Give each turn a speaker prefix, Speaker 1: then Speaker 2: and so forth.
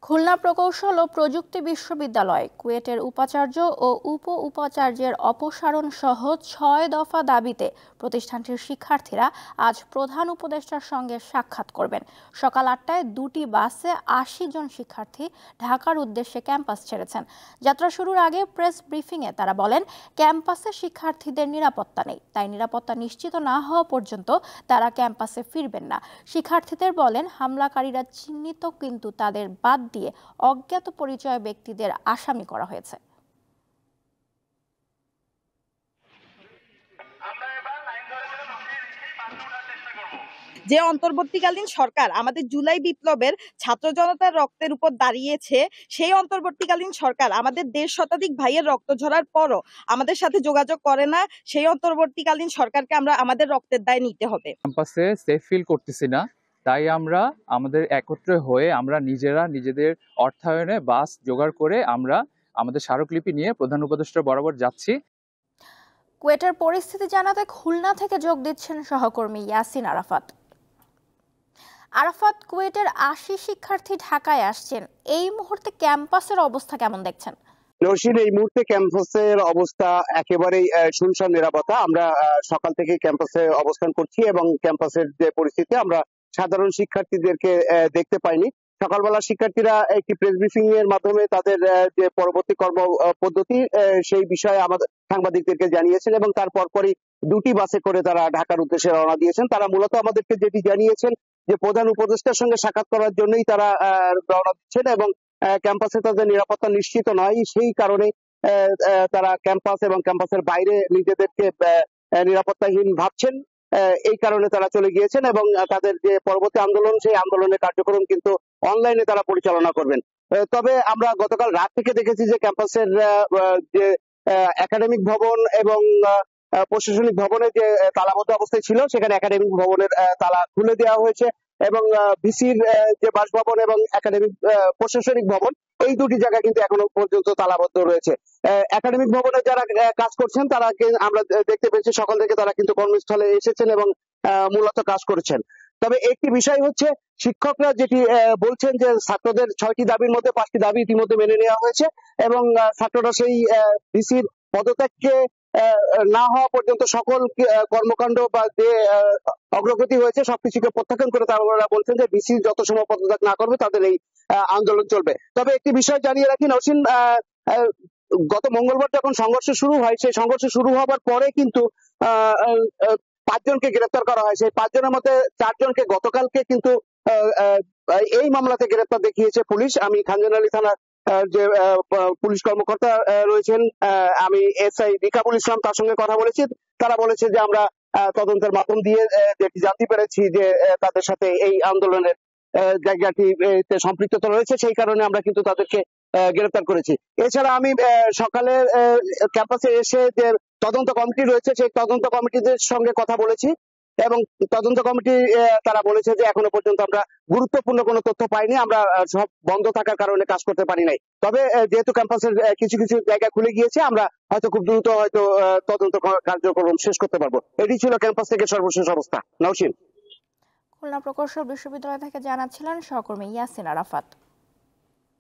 Speaker 1: খুলনা প্রকৌশল ও প্রযুক্তি বিশ্ববিদ্যালয় কুয়েটের উপাচার্য ও উপাচার্যের অপসারণ সহ ৬ দফা দাবিতে প্রতিষ্ঠানটির শিক্ষার্থীরা আজ প্রধান উপদেষ্টার সঙ্গে সাক্ষাৎ করবেন। সকাল ৮টায় দুটি বাসে ৮০ জন শিক্ষার্থী ঢাকার উদ্দেশ্যে ক্যাম্পাস ছেড়েছেন। যাত্রা শুরুর আগে প্রেস ব্রিফিংয়ে তারা বলেন, ক্যাম্পাসে শিক্ষার্থীদের নিরাপত্তা নেই, তাই নিরাপত্তা নিশ্চিত না হওয়া পর্যন্ত তারা ক্যাম্পাসে ফিরবেন না। শিক্ষার্থীদের বলেন, হামলাকারীরা চিহ্নিত, কিন্তু তাদের বাদ দিয়ে অজ্ঞাত পরিচয় ব্যক্তিদের আসামি করা হয়েছে।
Speaker 2: যে অন্তর্বর্তীকালীন সরকার আমাদের জুলাই বিপ্লবের ছাত্র জনতার রক্তের উপর দাঁড়িয়েছে, সেই অন্তর্বর্তীকালীন সরকার আমাদের ১.৫ শতাধিক ভাইয়ের রক্ত ঝরার পরও আমাদের সাথে যোগাযোগ করে না। সেই অন্তর্বর্তীকালীন সরকারকে আমরা আমাদের রক্তের দায় নিতে হবে।
Speaker 3: ক্যাম্পাসে সেফ ফিল করতেছি না, তাই আমরা আমাদের একত্রে হয়ে আমরা নিজেদের অর্থায়নে বাস জোগাড় করে আমরা আমাদের স্মারকলিপি নিয়ে প্রধান উপদেষ্টা বরাবর যাচ্ছি।
Speaker 1: কুয়েটের পরিস্থিতি জানাতে খুলনা থেকে যোগ দিচ্ছেন সহকর্মী ইয়াসিন আরাফাত। আরাফাত, কুয়েটের ৮০ শিক্ষার্থী ঢাকায় আসছেন, এই মুহূর্তে ক্যাম্পাসের অবস্থা কেমন দেখছেন?
Speaker 4: নওশীন, এই মুহূর্তে ক্যাম্পাসের অবস্থা একেবারেই শুনশান নিরাপত্তা। আমরা সকাল থেকে ক্যাম্পাসে অবস্থান করছি এবং ক্যাম্পাসের যে পরিস্থিতি, আমরা সাধারণ শিক্ষার্থীদেরকে দেখতে পাইনি। সকালবেলা শিক্ষার্থীরা একটি প্রেস ব্রিফিং এর মাধ্যমে তাদের যে পরবর্তী কর্ম পদ্ধতি সেই বিষয়ে আমাদের সাংবাদিকদেরকে জানিয়েছেন এবং তার পরপরই দুটি বাসে করে তারা ঢাকার উদ্দেশ্যে রওনা দিয়েছেন। তারা মূলত আমাদেরকে যেটি জানিয়েছেন যে প্রধান উপদেষ্টার সঙ্গে সাক্ষাৎ করার জন্যই তারা রওনা দিচ্ছেন এবং ক্যাম্পাসে তাদের নিরাপত্তা নিশ্চিত নয়, সেই কারণে তারা ক্যাম্পাস এবং ক্যাম্পাসের বাইরে নিজেদেরকে নিরাপত্তাহীন ভাবছেন। এই কারণে তারা চলে গিয়েছেন এবং তাদের যে পরবর্তী আন্দোলন, সেই আন্দোলনের কার্যক্রম কিন্তু অনলাইনে তারা পরিচালনা করবেন। তবে আমরা গতকাল রাত থেকে দেখেছি যে ক্যাম্পাসের যে একাডেমিক ভবন এবং প্রশাসনিক ভবনে যে তালাবদ্ধ অবস্থায় ছিল, সেখানে একাডেমিক ভবনের তালা খুলে দেওয়া হয়েছে এবং ভিসির যে বাসভবন এবং একাডেমিক প্রশাসনিক ভবন, এই দুটি জায়গা কিন্তু এখনো পর্যন্ত তালাবদ্ধ রয়েছে। একাডেমিক ভবনে যারা কাজ করছেন তারা আমরা দেখতে পেয়েছি সকাল থেকে তারা কিন্তু কর্মস্থলে এসেছেন এবং মূলত কাজ করেছেন। তবে একটি বিষয় হচ্ছে, শিক্ষকরা যেটি বলছেন যে ছাত্রদের ৬টি দাবির মধ্যে ৫টি দাবি ইতিমধ্যে মেনে নেওয়া হয়েছে এবং ছাত্ররা সেই ভিসির পদত্যাগকে না হওয়া পর্যন্ত সকল কর্মকাণ্ড বা যে অগ্রগতি হয়েছে সবকিছুকে প্রত্যাখ্যান করে তারা বলছেন যে ভিসি যত সময় পদত্যাগ না করবে তাদের এই আন্দোলন চলবে। তবে একটি বিষয় জানিয়ে রাখি নওশীন, গত মঙ্গলবার যখন সংঘর্ষ শুরু হয়, সেই সংঘর্ষ শুরু হওয়ার পরে কিন্তু ৫ জনকে গ্রেফতার করা হয়। সেই ৫ জনের মধ্যে ৪ জনকে গতকালকে কিন্তু এই মামলাতে গ্রেফতার দেখিয়েছে পুলিশ। আমি খানজাহান আলী থানার যে পুলিশ কর্মকর্তা রয়েছেন, আমি এসআই রিকাবুল ইসলাম, তার সঙ্গে কথা বলেছি। তারা বলেছে যে আমরা তদন্তের মাধ্যম দিয়ে যেটি জানতে পেরেছি যে তাদের সাথে এই আন্দোলনের জায়গাটিতে সম্পৃক্ততা রয়েছে, সেই কারণে আমরা কিন্তু তাদেরকে গ্রেফতার করেছি। এছাড়া আমি সকালে ক্যাম্পাসে এসে যে তদন্ত কমিটি রয়েছে, সেই তদন্ত কমিটিদের সঙ্গে কথা বলেছি এবং তদন্ত কমিটি তারা বলেছে যে এখনো পর্যন্ত আমরা গুরুত্বপূর্ণ কোনো তথ্য পাইনি, আমরা সব বন্ধ থাকার কারণে কাজ করতে পারি নাই। তবে যেহেতু ক্যাম্পাসের কিছু কিছু জায়গা খুলে গিয়েছে, আমরা হয়তো খুব দ্রুত হয়তো তদন্ত কার্যক্রম শেষ করতে পারবো। এটি ছিল ক্যাম্পাস থেকে সর্বশেষ অবস্থা। নওশীন,
Speaker 1: খুলনা প্রকৌশল বিশ্ববিদ্যালয় থেকে জানাচ্ছিলেন সহকর্মী ইয়াসিন আরাফাত।